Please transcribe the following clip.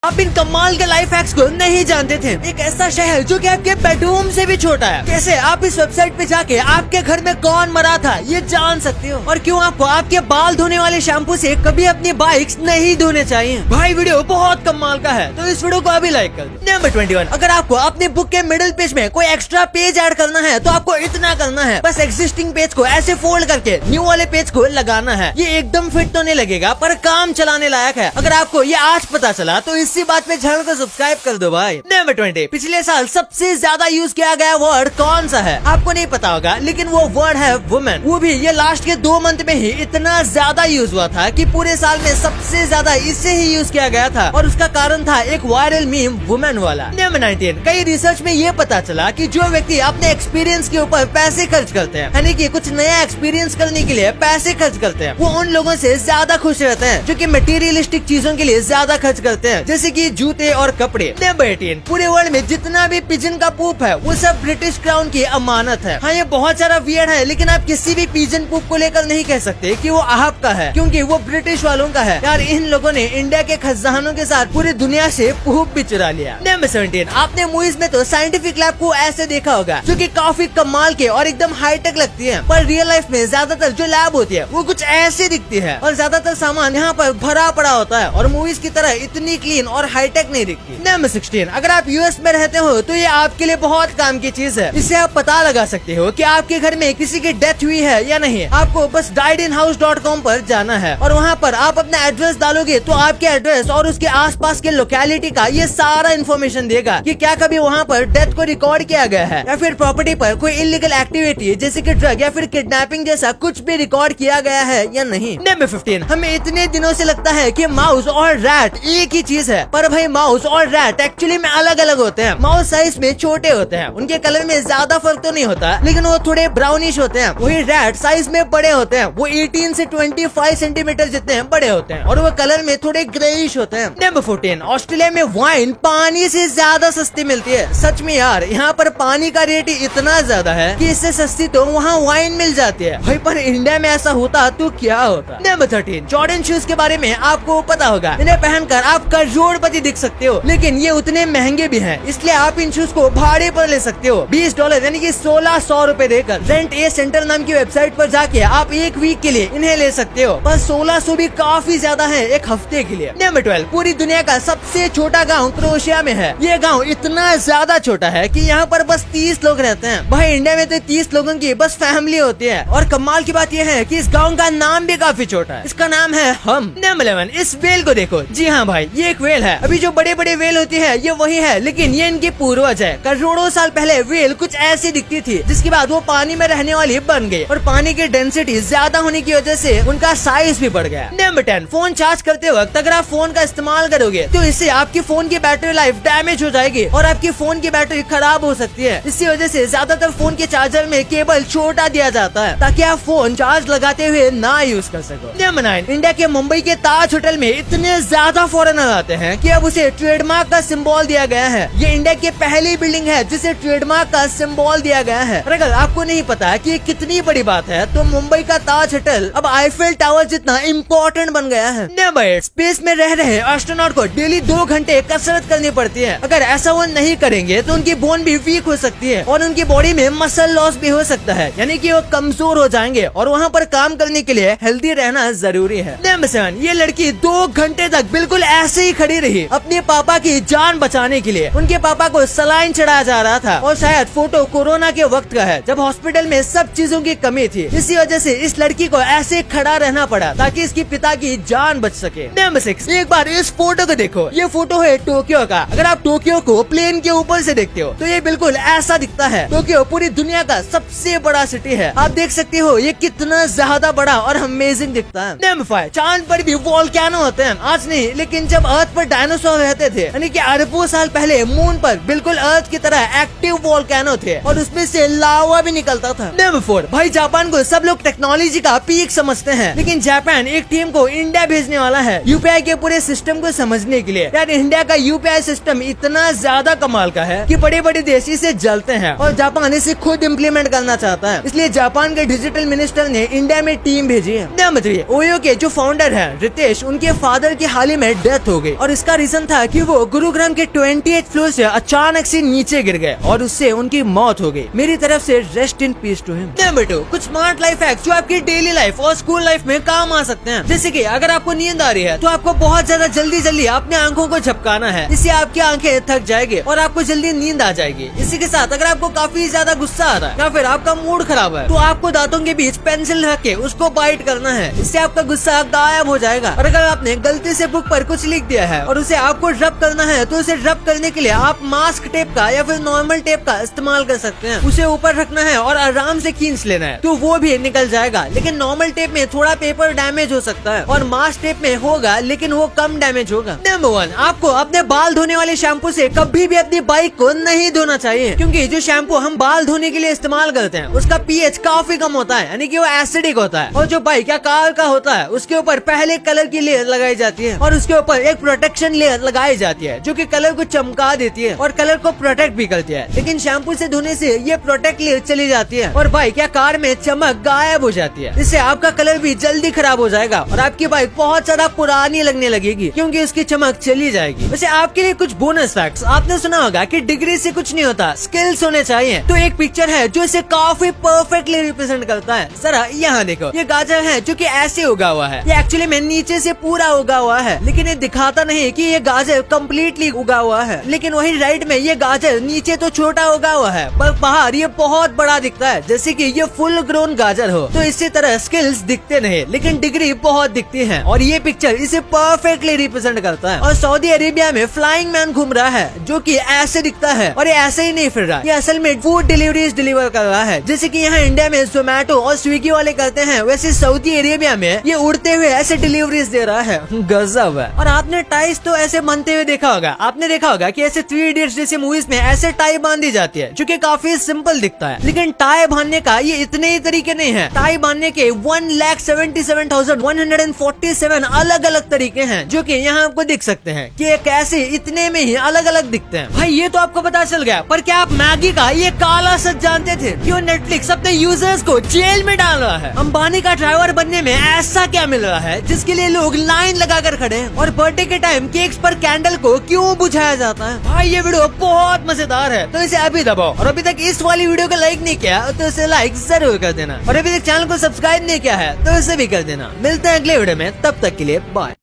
आप इन कमाल के लाइफ हैक्स को नहीं जानते थे। एक ऐसा शहर जो कि आपके बेडरूम से भी छोटा है। कैसे आप इस वेबसाइट पे जाके आपके घर में कौन मरा था ये जान सकते हो, और क्यों आपको आपके बाल धोने वाले शैम्पू से कभी अपनी बाइक्स नहीं धोने चाहिए। भाई वीडियो बहुत कमाल का है, तो इस वीडियो को अभी लाइक कर दो। नंबर 21, अगर आपको अपने बुक के मिडिल पेज में कोई एक्स्ट्रा पेज ऐड करना है तो आपको इतना करना है, बस एग्जिस्टिंग पेज को ऐसे फोल्ड करके न्यू वाले पेज को लगाना है। ये एकदम फिट तो नहीं लगेगा पर काम चलाने लायक है। अगर आपको ये आज पता चला तो इसी बात पे चैनल को सब्सक्राइब कर दो भाई। नंबर 20, पिछले साल सबसे ज्यादा यूज किया गया वर्ड कौन सा है? आपको नहीं पता होगा, लेकिन वो वर्ड है वुमेन। वो भी ये लास्ट के 2 मंथ में ही इतना ज्यादा यूज हुआ था कि पूरे साल में सबसे ज्यादा इसे ही यूज किया गया था, और उसका कारण था एक वायरल मीम वुमेन वाला। नंबर 19, कई रिसर्च में ये पता चला कि जो व्यक्ति अपने एक्सपीरियंस के ऊपर पैसे खर्च करते हैं, यानी कि कुछ नया एक्सपीरियंस करने के लिए पैसे खर्च करते हैं, वो उन लोगों से ज्यादा खुश रहते हैं जो कि मटेरियलिस्टिक चीजों के लिए ज्यादा खर्च करते हैं, जैसे कि जूते और कपड़े। नंबर 18, पूरे वर्ल्ड में जितना भी पिजन का पूप है वो सब ब्रिटिश क्राउन की अमानत है। हाँ, ये बहुत सारा वियर्ड है, लेकिन आप किसी भी पिजन पूप को लेकर नहीं कह सकते कि वो आपका है, क्योंकि वो ब्रिटिश वालों का है। यार, इन लोगों ने इंडिया के खजानों के साथ पूरी दुनिया से पूप भी चुरा लिया। नंबर 17, आपने मूवीज में तो साइंटिफिक लैब को ऐसे देखा होगा जो कि काफी कमाल के और एकदम हाईटेक लगती है, पर रियल लाइफ में ज्यादातर जो लैब होती है वो कुछ ऐसी दिखती है, और ज्यादातर सामान यहाँ पर भरा पड़ा होता है और मूवीज की तरह इतनी क्लीन और हाईटेक नहीं दिखती। नंबर 16, अगर आप यूएस में रहते हो तो ये आपके लिए बहुत काम की चीज है। इससे आप पता लगा सकते हो कि आपके घर में किसी की डेथ हुई है या नहीं। आपको बस diedinhouse.com पर जाना है, और वहाँ पर आप अपना एड्रेस डालोगे तो आपके एड्रेस और उसके आसपास के लोकेलिटी का ये सारा इन्फॉर्मेशन देगा कि क्या कभी वहाँ पर डेथ को रिकॉर्ड किया गया है, या फिर प्रॉपर्टी पर कोई इलीगल एक्टिविटी जैसे कि ड्रग या फिर किडनैपिंग जैसा कुछ भी रिकॉर्ड किया गया है या नहीं। नंबर 15, हमें इतने दिनों से लगता है कि माउस और रैट एक ही चीज है, पर भाई माउस और रैट एक्चुअली में अलग अलग होते हैं। माउस साइज में छोटे होते हैं, उनके कलर में ज्यादा फर्क तो नहीं होता, लेकिन वो थोड़े ब्राउनिश होते हैं। वही रैट साइज में बड़े होते हैं, वो 18 से 25 सेंटीमीटर जितने बड़े होते हैं, और वो कलर में थोड़े ग्रेइश होते हैं। नंबर 14, ऑस्ट्रेलिया में वाइन पानी से ज्यादा सस्ती मिलती है। सच में यार, यहाँ पर पानी का रेट इतना ज्यादा है कि इससे सस्ती तो वहाँ वाइन मिल जाती है भाई, पर इंडिया में ऐसा होता तो क्या होता। नंबर 13, जॉर्डन शूज के बारे में आपको पता होगा। इन्हें पहनकर आप करोड़पति दिख सकते हो, लेकिन ये उतने महंगे भी हैं, इसलिए आप इन शूज को भाड़े पर ले सकते हो। $20 यानी कि 1600 रुपए देकर रेंट ए सेंटर नाम की वेबसाइट पर जाके आप एक वीक के लिए इन्हें ले सकते हो, पर 1600 भी काफी ज्यादा है एक हफ्ते के लिए। नंबर 12, पूरी दुनिया का सबसे छोटा गाँव क्रोएशिया में है। ये गाँव इतना ज्यादा छोटा है कि यहाँ पर बस 30 लोग रहते हैं। भाई, इंडिया में तो 30 लोगों की बस फैमिली होती है, और कमाल की बात यह है कि इस गाँव का नाम भी काफी छोटा है। इसका नाम है हम। नंबर 11, इस वेल को देखो। जी हाँ भाई, ये एक वेल है। अभी जो बड़े बड़े वेल होती है ये वही है, लेकिन ये इनके पूर्वज है। करोड़ों साल पहले वेल कुछ ऐसी दिखती थी, जिसके बाद वो पानी में रहने वाली बन गई, और पानी की डेंसिटी ज्यादा होने की वजह से उनका साइज भी बढ़ गया। नंबर 10, फोन चार्ज करते वक्त अगर आप फोन का इस्तेमाल करोगे तो इससे आपकी फोन की बैटरी लाइफ डैमेज हो जाएगी, और आपकी फोन की बैटरी खराब हो सकती है। इसी वजह से ज्यादातर फोन के चार्जर में केबल छोटा दिया जाता है, ताकि आप फोन चार्ज लगाते हुए ना यूज कर सको। नंबर 9, इंडिया के मुंबई के ताज होटल में इतने ज्यादा फॉरेनर आते हैं कि अब उसे ट्रेडमार्क का सिंबल दिया गया है। ये इंडिया की पहली बिल्डिंग है जिसे ट्रेडमार्क का सिंबल दिया गया है। और अगर आपको नहीं पता कि ये कितनी बड़ी बात है, तो मुंबई का ताज होटल अब आईफेल टावर जितना इम्पोर्टेंट बन गया है। नंबर 8, स्पेस में रह रहे एस्ट्रोनॉट को डेली 2 घंटे कसरत करनी पड़ती है। अगर ऐसा वो नहीं करेंगे तो उनकी बोन भी वीक हो सकती है, और उनकी बॉडी में मसल लॉस भी हो सकता है, यानी कि वो कमजोर हो जाएंगे, और वहाँ पर काम करने के लिए हेल्दी रहना जरूरी है। नंबर 7, ये लड़की 2 घंटे तक बिल्कुल ऐसे ही खड़ी रही अपने पापा की जान बचाने के लिए। उनके पापा को सलाइन चढ़ाया जा रहा था, और शायद फोटो कोरोना के वक्त का है, जब हॉस्पिटल में सब चीजों की कमी थी। इसी वजह से इस लड़की को ऐसे खड़ा रहना पड़ा ताकि इसके पिता की जान बच सके। नंबर 6, एक बार इस फोटो को देखो। ये फोटो है टोक्यो का। अगर आप टोक्यो को प्लेन के ऊपर से देखते हो तो ये बिल्कुल ऐसा दिखता है। टोक्यो पूरी दुनिया का सबसे बड़ा सिटी है। आप देख सकते हो ये कितना ज्यादा बड़ा और अमेजिंग दिखता है। नंबर 5, चांद पर भी वोल्केनो होते हैं। आज नहीं, लेकिन जब अर्थ पर डायनासोर रहते थे, यानी कि अरबों साल पहले मून पर बिल्कुल अर्थ की तरह एक्टिव वोल्केनो थे, और उसमें से लावा भी निकलता था। नंबर 4, भाई जापान को सब लोग टेक्नोलॉजी का पीक समझते हैं, लेकिन जापान एक टीम को इंडिया भेजने वाला है यूपीआई के पूरे सिस्टम को समझने के लिए। यार, इंडिया का यूपीआई सिस्टम इतना ज्यादा कमाल का है कि बड़े बड़े देश इसे जलते हैं, और जापान इसे खुद इम्प्लीमेंट करना चाहता है। इसलिए जापान के डिजिटल मिनिस्टर ने इंडिया में टीम भेजी है। नंबर 3, ओयो के जो फाउंडर है रितेश, उनके फादर की हाल ही में डेथ हो गई, और इसका रीजन था कि वो गुरुग्राम के 28th फ्लोर से अचानक से नीचे गिर गए और उससे उनकी मौत हो गई। मेरी तरफ से rest in peace to him. Number 2, कुछ स्मार्ट लाइफ हैक्स जो आपकी डेली लाइफ और स्कूल लाइफ में काम आ सकते हैं। जैसे कि अगर आपको नींद आ रही है तो आपको बहुत ज्यादा जल्दी अपने आंखों को झपकाना है। इससे आपकी आंखें थक जाएगी और आपको जल्दी नींद आ जाएगी। इसी के साथ अगर आपको काफी ज्यादा गुस्सा आ रहा है या फिर आपका मूड खराब है तो आपको दांतों के बीच पेंसिल रख के उसको बाइट करना है। इससे आपका गुस्सा गायब हो जाएगा। और अगर आपने गलती से बुक पर कुछ लिख दिया है और उसे आपको रब करना है तो उसे रब करने के लिए आप मास्क टेप का या फिर नॉर्मल टेप का इस्तेमाल कर सकते हैं। उसे ऊपर रखना है और आराम से खींच लेना है तो वो भी निकल जाएगा। लेकिन नॉर्मल टेप में थोड़ा पेपर डैमेज हो सकता है और मास्क टेप में होगा लेकिन वो कम डैमेज होगा। नंबर 1, आपको अपने बाल धोने वाले शैम्पू से कभी भी अपनी बाइक को नहीं धोना चाहिए, क्योंकि जो शैम्पू हम बाल धोने के लिए इस्तेमाल करते हैं उसका पीएच काफी कम होता है, यानी कि वो एसिडिक होता है। और जो बाइक या कार का होता है उसके ऊपर पहले कलर की लेयर लगाई जाती है और उसके ऊपर एक प्रोटेक्शन लेयर लगाई जाती है जो कि कलर को चमका देती है और कलर को प्रोटेक्ट भी करती है। लेकिन शैम्पू से धोने से ये प्रोटेक्ट लेयर चली जाती है और बाइक या कार में चमक गायब हो जाती है। इससे आपका कलर भी जल्दी खराब हो जाएगा और आपकी बाइक बहुत ज्यादा पुरानी लगने लगेगी क्योंकि उसकी चमक चली जाएगी। वैसे आपके लिए कुछ बोनस फैक्ट्स। आपने सुना होगा कि डिग्री से कुछ नहीं होता, स्किल्स होने चाहिए। तो एक पिक्चर है जो इसे काफी परफेक्टली रिप्रेजेंट करता है। सर यहाँ देखो, ये गाजर है जो कि ऐसे उगा हुआ है। ये एक्चुअली में नीचे से पूरा उगा हुआ है लेकिन ये दिखाता नहीं कि ये गाजर कम्प्लीटली उगा हुआ है। लेकिन वही राइट में ये गाजर नीचे तो छोटा उगा हुआ है पर बाहर ये बहुत बड़ा दिखता है, जैसे कि ये फुल ग्रोन गाजर हो। तो इसी तरह स्किल्स दिखते नहीं लेकिन डिग्री बहुत दिखती है और ये पिक्चर इसे परफेक्टली रिप्रेजेंट करता है। और सऊदी अरेबिया में फ्लाइंग मैन घूम रहा है जो कि ऐसे दिखता है और ये ऐसे ही नहीं फिर रहा, ये असल में फूड डिलीवरीज डिलीवर कर रहा है। जैसे कि यहाँ इंडिया में जोमेटो और स्विगी वाले करते हैं, वैसे सऊदी अरेबिया में ये उड़ते हुए ऐसे डिलीवरीज दे रहा है। गजब है। और आपने टाइज तो ऐसे बनते हुए देखा होगा। आपने देखा होगा कि ऐसे 3 इडियट्स जैसे मूवीज में ऐसे टाई बांधी जाती है जो कि काफी सिंपल दिखता है। लेकिन टाई बांधने का ये इतने ही तरीके नहीं है। टाई बांधने के 1,77,147 अलग अलग तरीके हैं जो कि यहाँ आपको दिख सकते हैं कि ये कैसे इतने में ही अलग अलग दिखते हैं। भाई ये तो आपको पता चल गया, पर क्या आप मैगी का ये काला सच जानते थे? क्यों नेटफ्लिक्स अपने यूजर्स को जेल में डाल रहा है? अंबानी का ड्राइवर बनने में ऐसा क्या मिल रहा है जिसके लिए लोग लाइन लगाकर खड़े हैं? और बर्थडे के टाइम केक्स पर कैंडल को क्यों बुझाया जाता है? भाई ये वीडियो बहुत मजेदार है तो इसे अभी दबाओ। और अभी तक इस वाली वीडियो को लाइक नहीं किया तो इसे लाइक जरूर कर देना और अभी तक चैनल को सब्सक्राइब नहीं किया है तो इसे भी कर देना। मिलते हैं अगले वीडियो में, तब तक के लिए बाय।